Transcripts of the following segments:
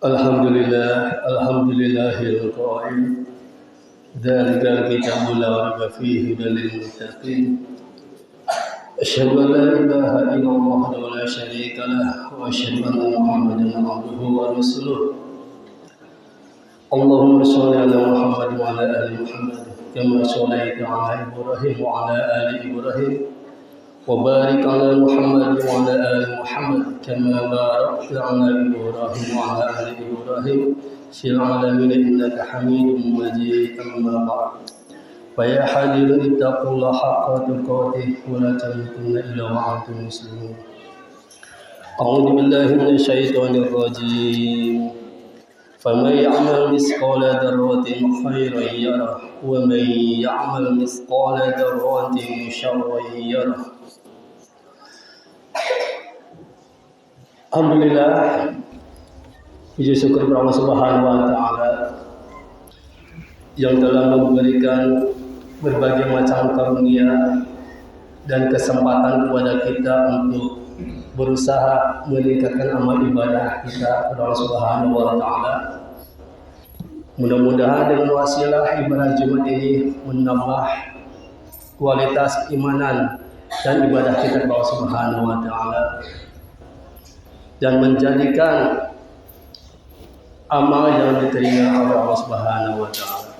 Alhamdulillahil qail. Dzalikal kitabu la raiba fihi hudal lil muttaqin. Asyhadu an la ilaha illallah wahdahu la syarika lah wa asyhadu anna Muhammadan abduhu wa rasuluh. Allahumma shalli ala Muhammad wa ala ali Muhammad kama shallaita ala Ibrahim wa ala ali Ibrahim. وبارك على محمد وعلى آل محمد كما باركت على إبراهيم وعلى آل إبراهيم في العالمين إنك حميد مجيد. أما بعد فيا حاضر اتقوا الله حق تقاته ولا تموتن إلا وأنتم مسلمون. أعوذ بالله من الشيطان الرجيم. فمن يعمل مثقال ذرة خيرا يره ومن يعمل مثقال ذرة شرا يره. Alhamdulillah, puji syukur kepada Allah Subhanahu wa taala yang telah memberikan berbagai macam karunia dan kesempatan kepada kita untuk berusaha meningkatkan amal ibadah kita kepada Allah Subhanahu wa taala. Mudah-mudahan dengan wasilah ibadah Jumat ini menambah kualitas keimanan dan ibadah kita kepada Allah Subhanahu wa taala dan menjadikan amal yang diterima oleh Allah Subhanahu wa taala.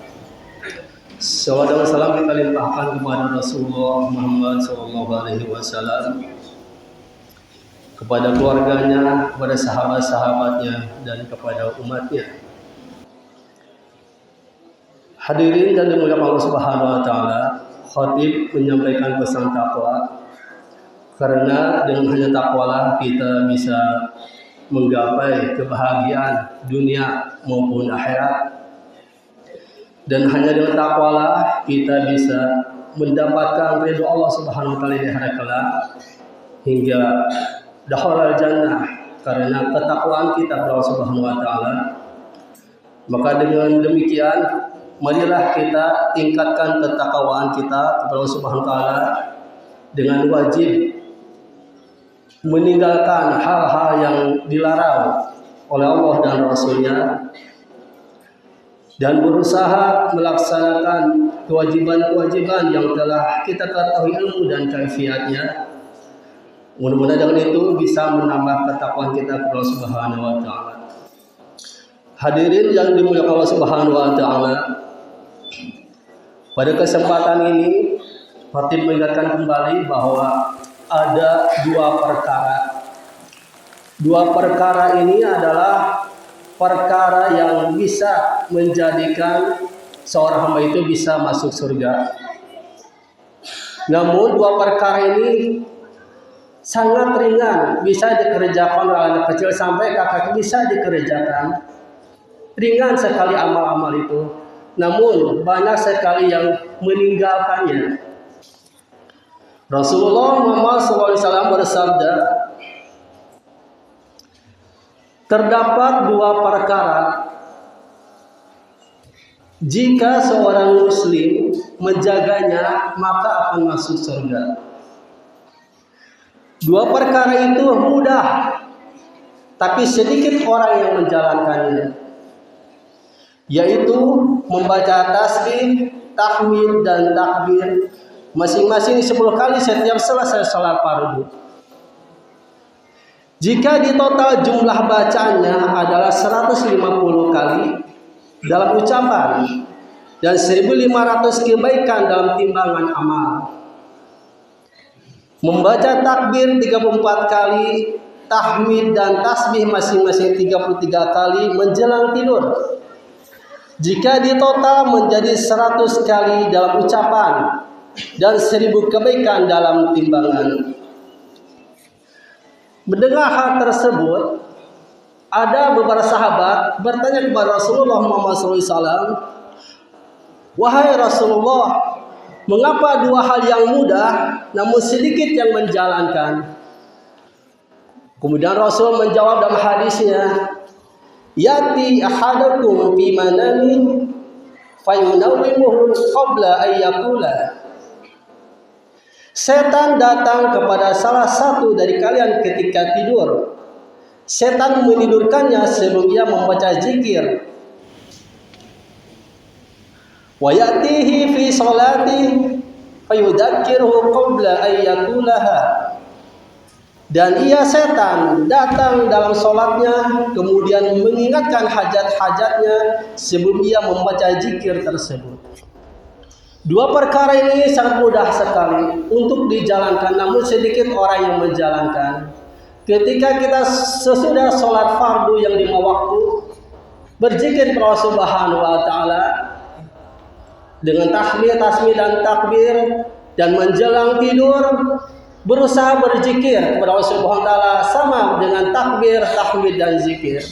Salawat dan salam kita limpahkan kepada Rasulullah Muhammad sallallahu alaihi wasallam, kepada keluarganya, kepada sahabat-sahabatnya dan kepada umatnya. Hadirin dan dimuliakan Allah Subhanahu wa taala, khatib menyampaikan pesan takwa. Karena dengan hanya takwalah kita bisa menggapai kebahagiaan dunia maupun akhirat. Dan hanya dengan takwalah kita bisa mendapatkan ridho Allah Subhanahu wa taala di akhirat kelak hingga dakhalal jannah karena ketakwaan kita kepada Allah Subhanahu wa taala. Maka dengan demikian marilah kita tingkatkan ketakwaan kita kepada Allah Subhanahu wa taala dengan wajib meninggalkan hal-hal yang dilarang oleh Allah dan Rasul-Nya dan berusaha melaksanakan kewajiban-kewajiban yang telah kita ketahui ilmu dan kaifiatnya. Mudah-mudahan dengan itu bisa menambah ketakwaan kita kepada Allah Subhanahu wa taala. Hadirin yang dimuliakan Allah Subhanahu wa taala, pada kesempatan ini khatib mengingatkan kembali bahwa ada dua perkara. Dua perkara ini adalah perkara yang bisa menjadikan seorang hamba itu bisa masuk surga. Namun dua perkara ini sangat ringan, bisa dikerjakan oleh anak kecil sampai kakak bisa dikerjakan. Ringan sekali amal-amal itu. Namun banyak sekali yang meninggalkannya. Rasulullah Muhammad SAW bersabda, terdapat dua perkara jika seorang muslim menjaganya maka akan masuk surga. Dua perkara itu mudah, tapi sedikit orang yang menjalankannya, yaitu membaca tasbih, tahmid dan takbir masing-masing 10 kali setiap selesai salat fardu. Jika di total jumlah bacaannya adalah 150 kali dalam ucapan dan 1500 kebaikan dalam timbangan amal. Membaca takbir 34 kali, tahmid dan tasbih masing-masing 33 kali menjelang tidur. Jika di total menjadi 100 kali dalam ucapan dan 1000 kebaikan dalam timbangan. Mendengar hal tersebut, ada beberapa sahabat bertanya kepada Rasulullah Muhammad SAW, wahai Rasulullah, mengapa dua hal yang mudah namun sedikit yang menjalankan? Kemudian Rasul menjawab dalam hadisnya, yati ahadakum fi manami fayunawwimuhu qabla ayyakula. Setan datang kepada salah satu dari kalian ketika tidur setan menidurkannya sebelum ia membaca zikir. Wa ya'tihi fi sholatihi fayudzakkirhu qabla an yaqulaha. Dan ia setan datang dalam sholatnya kemudian mengingatkan hajat-hajatnya sebelum ia membaca zikir tersebut. Dua perkara ini sangat mudah sekali untuk dijalankan, namun sedikit orang yang menjalankan. Ketika kita sesudah sholat fardu yang 5 waktu, berzikir kepada Allah Subhanahu wa Ta'ala dengan tahmid, tasmid dan takbir, dan menjelang tidur berusaha berzikir kepada Allah Subhanahu wa Ta'ala sama dengan takbir, tahmid dan zikir.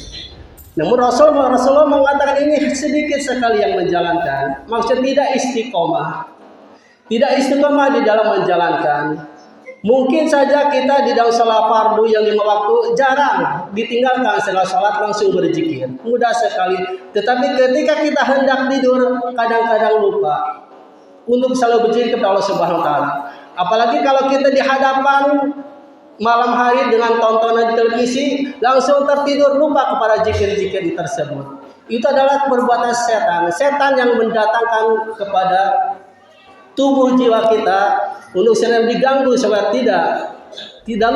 Namun Rasulullah mengatakan ini sedikit sekali yang menjalankan. Maksudnya tidak istiqomah. Tidak istiqomah di dalam menjalankan. Mungkin saja kita di dalam salat fardu yang 5 waktu jarang ditinggalkan setelah salat langsung berzikir. Mudah sekali. Tetapi ketika kita hendak tidur kadang-kadang lupa untuk selalu berzikir kepada Allah Subhanahu wa Ta'ala. Apalagi kalau kita di hadapan malam hari dengan tontonan di televisi, langsung tertidur lupa kepada zikir-zikir tersebut. Itu adalah perbuatan setan. Setan yang mendatangkan kepada tubuh jiwa kita untuk selalu diganggu supaya tidak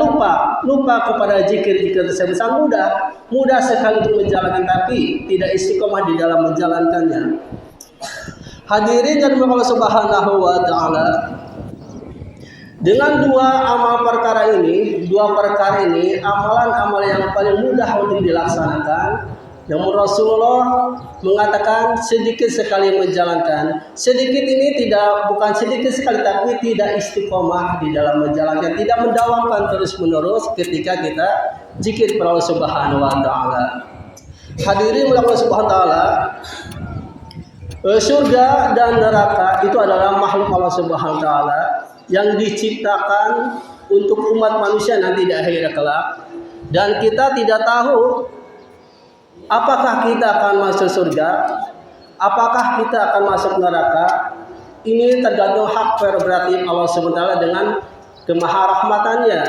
lupa kepada zikir-zikir tersebut. Sangat mudah sekali untuk menjalankan, tapi tidak istiqomah di dalam menjalankannya. Hadirin dan Allah Subhanahu wa Ta'ala, dengan dua perkara ini, amalan-amalan yang paling mudah untuk dilaksanakan. Namun Rasulullah mengatakan sedikit sekali menjalankan. Sedikit ini bukan sedikit sekali, tapi tidak istiqomah di dalam menjalankan, tidak mendawamkan terus-menerus ketika kita zikir kepada Allah Subhanahu wa Ta'ala. Hadirin Allah Subhanahu wa Ta'ala, surga dan neraka itu adalah makhluk Allah Subhanahu wa Ta'ala yang diciptakan untuk umat manusia nanti di akhir kelak, dan kita tidak tahu apakah kita akan masuk surga, apakah kita akan masuk neraka. Ini tergantung hak prerogatif Allah Subhanahu wa Ta'ala dengan kemaharahmatannya.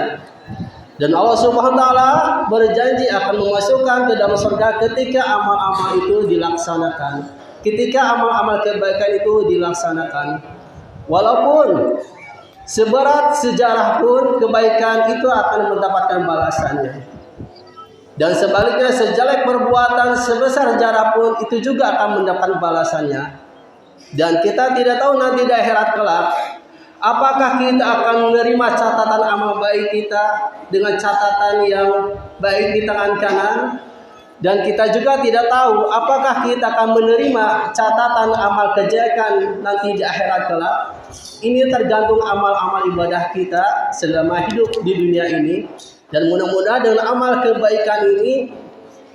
Dan Allah Subhanahu wa Ta'ala berjanji akan memasukkan ke dalam surga ketika amal-amal itu dilaksanakan, ketika amal-amal kebaikan itu dilaksanakan. Walaupun seberat sejarah pun kebaikan itu akan mendapatkan balasannya. Dan sebaliknya sejelek perbuatan sebesar sejarah pun itu juga akan mendapatkan balasannya. Dan kita tidak tahu nanti di akhirat kelak apakah kita akan menerima catatan amal baik kita dengan catatan yang baik di tangan kanan, dan kita juga tidak tahu apakah kita akan menerima catatan amal kejelekan nanti di akhirat kelak. Ini tergantung amal-amal ibadah kita selama hidup di dunia ini. Dan mudah-mudahan dengan amal kebaikan ini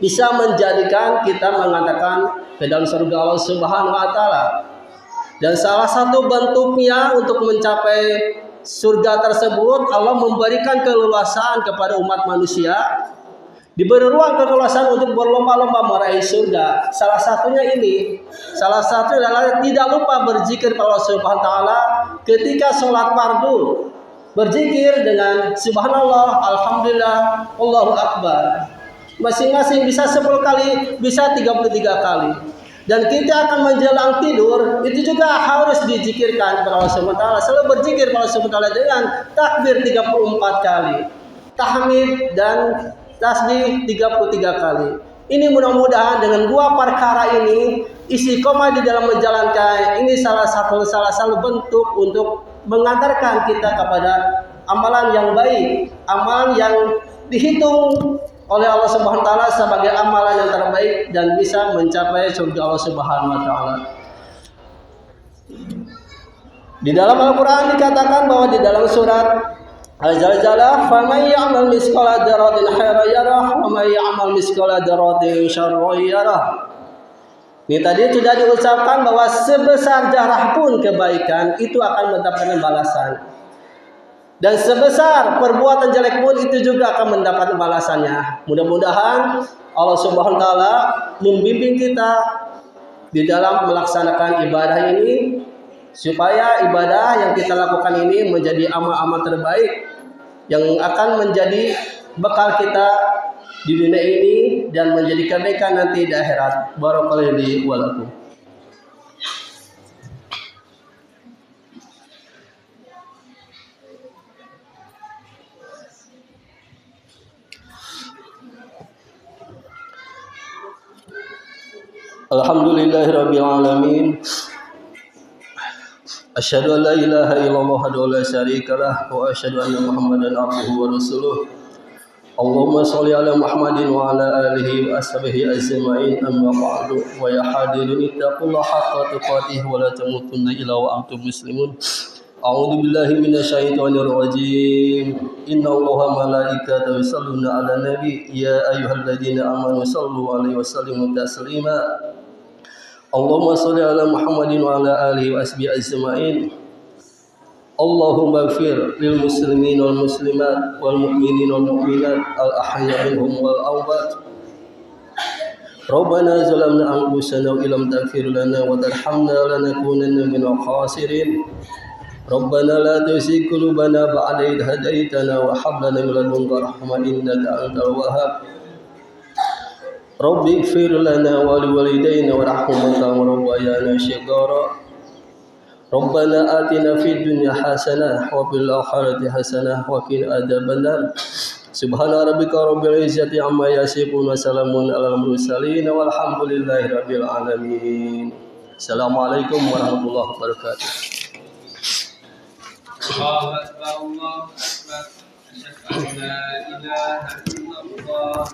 bisa menjadikan kita mengatakan ke dalam surga Allah Subhanahu wa Ta'ala. Dan salah satu bentuknya untuk mencapai surga tersebut, Allah memberikan keleluasaan kepada umat manusia. Diberi ruang keleluasaan untuk berlomba-lomba meraih surga. Salah satunya adalah tidak lupa berzikir kepada Allah Subhanahu wa Ta'ala ketika sholat fardu. Berzikir dengan subhanallah, alhamdulillah, Allahu akbar. Masing-masing bisa 10 kali, bisa 33 kali. Dan kita akan menjelang tidur, itu juga harus dizikirkan kepada Allah Subhanahu wa Ta'ala. Selalu berzikir kepada Allah Subhanahu wa Ta'ala dengan takbir 34 kali, tahmid dan tasbih 33 kali. Ini mudah-mudahan dengan dua perkara ini, istiqomah di dalam menjalankan, ini salah satu bentuk untuk mengantarkan kita kepada amalan yang baik, amalan yang dihitung oleh Allah Subhanahu wa Ta'ala sebagai amalan yang terbaik dan bisa mencapai surga Allah Subhanahu wa Ta'ala. Di dalam Al-Quran dikatakan bahwa di dalam surat Al-Zalzalah, "Faman ya'mal mithqala dzarratin khairan yarah, wa man ya'mal mithqala dzarratin syarran yarah." Ini tadi sudah diucapkan bahwa sebesar zarah pun kebaikan itu akan mendapatkan balasan. Dan sebesar perbuatan jelek pun itu juga akan mendapat balasannya. Mudah-mudahan Allah Subhanahu wa Ta'ala membimbing kita di dalam melaksanakan ibadah ini, supaya ibadah yang kita lakukan ini menjadi amal-amal terbaik yang akan menjadi bekal kita di dunia ini dan menjadi kebaikan nanti di akhirat. Barakallahu li wa lakum. Alhamdulillahirabbil alamin. Asyhadu an la ilaha illallah wahdahu la syarikalah wa asyhadu anna Muhammadan abduhu wa rasuluh. Allahumma shalli ala Muhammadin wa ala alihi wa ashabihi ajma'in, amma ba'du. Wa ya hadirin ittaqullaha haqqa tuqatih wa la tamutunna illa wa antum muslimun. A'udzu billahi minasyaitonir rajim. Innallaha wa malaikatahu yusholluna 'alan nabi ya ayyuhalladzina amanu shallu 'alaihi wa sallimu taslima. Allahumma shalli ala Muhammadin wa ala alihi wa ashabihi ajma'in. Allahumma ighfir lil muslimin wal muslimat wal mu'minin wal mu'minat al ahya'i minhum wal amwat. Rabbana zalamna anfusana wa illam taghfir lana wa tarhamna lanakunanna minal khasirin. Rabbana la tuzigh qulubana ba'da idh hadaytana wa hab lana min ladunka rahmah innaka antal wahhab. Rabbi ighfir lana wa liwalidayna warhamhuma kama rabbayana shighara. Rabbana atina fid dunya hasanah wa fil akhirati hasanah wa qina adzabannar. Subhana rabbika rabbil izzati amma yasifun wa salamun alal mursalin walhamdulillahi rabbil alamin. Assalamualaikum warahmatullahi wabarakatuh. Allahu akbar, Allahu akbar. Asyhadu an la ilaha illallah.